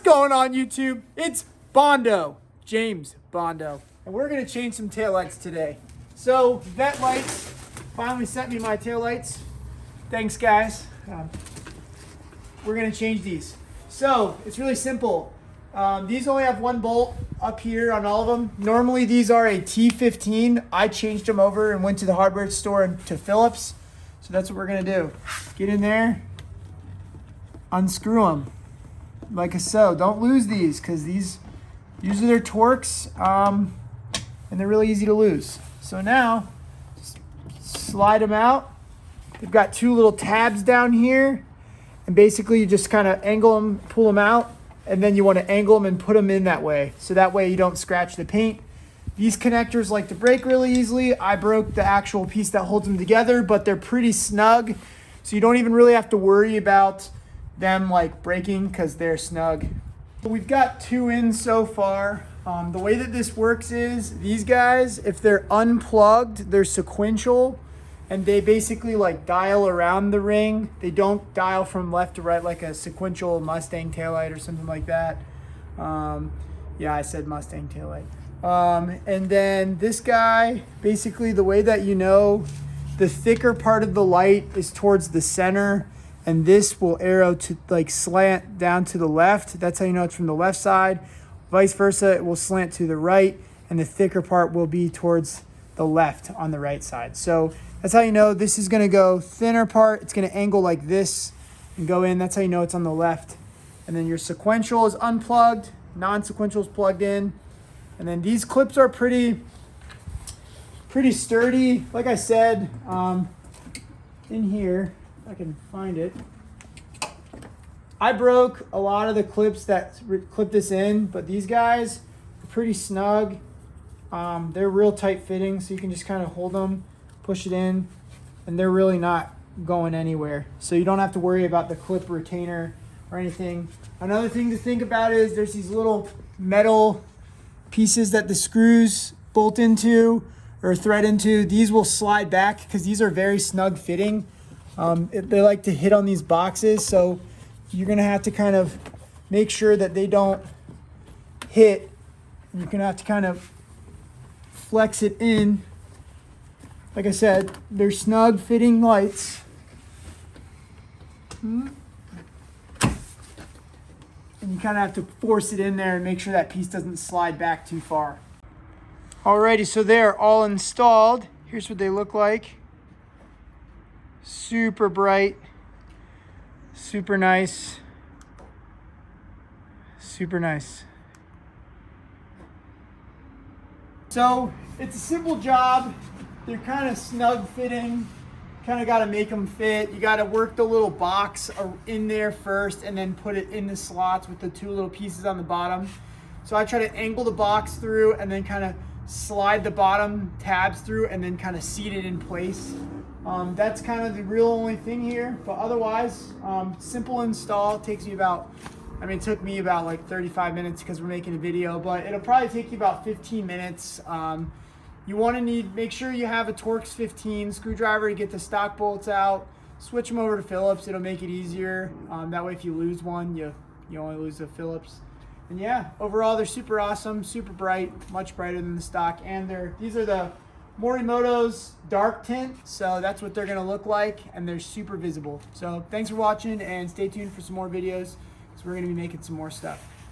going on, YouTube? It's Bondo, James Bondo, and we're gonna change some taillights today. So Vet Lights finally sent me my taillights. Thanks, guys. We're gonna change these. So it's really simple. These only have one bolt up here on all of them. Normally these are a T15. I changed them over and went to the hardware store to Phillips. So that's what we're gonna do. Get in there, unscrew them like so. Don't lose these because these are their Torx, and they're really easy to lose. So now, just slide them out. They've got two little tabs down here, and basically you just kind of angle them, pull them out, and then you want to angle them and put them in that way. So that way you don't scratch the paint. These connectors like to break really easily. I broke the actual piece that holds them together, but they're pretty snug. So you don't even really have to worry about them like breaking because they're snug. We've got two in so far. The way that this works is these guys, if they're unplugged, they're sequential, and they basically like dial around the ring. They don't dial from left to right like a sequential Mustang taillight or something like that. Yeah, I said Mustang taillight. And then this guy, basically the way that you know the thicker part of the light is towards the center, and this will arrow to like slant down to the left. That's how you know it's from the left side. Vice versa, it will slant to the right, and the thicker part will be towards the left on the right side. So that's how you know this is gonna go thinner part. It's gonna angle like this and go in. That's how you know it's on the left. And then your sequential is unplugged, non-sequential is plugged in. And then these clips are pretty sturdy. Like I said, in here, if I can find it, I broke a lot of the clips that clip this in, but these guys are pretty snug. They're real tight fitting, so you can just kind of hold them, push it in, and they're really not going anywhere. So you don't have to worry about the clip retainer or anything. Another thing to think about is there's these little metal pieces that the screws bolt into or thread into. These will slide back because these are very snug fitting. They like to hit on these boxes, so you're gonna have to kind of make sure that they don't hit. You're gonna have to kind of flex it in. Like I said, they're snug fitting lights. And you kind of have to force it in there and make sure that piece doesn't slide back too far. Alrighty, so they're all installed. Here's what they look like. Super bright, super nice, super nice. So it's a simple job. They're kind of snug fitting. Kind of got to make them fit. You got to work the little box in there first and then put it in the slots with the two little pieces on the bottom. So I try to angle the box through and then kind of slide the bottom tabs through and then kind of seat it in place. That's kind of the real only thing here, but otherwise, simple install. It takes me about, it took me about like 35 minutes because we're making a video, but it'll probably take you about 15 minutes. You want to make sure you have a Torx 15 screwdriver to get the stock bolts out. Switch them over to Phillips. It'll make it easier. That way if you lose one, you only lose the Phillips. And yeah, overall they're super awesome, super bright, much brighter than the stock. And these are the Morimoto's dark tint, so that's what they're gonna look like, and they're super visible. So thanks for watching, and stay tuned for some more videos because we're gonna be making some more stuff.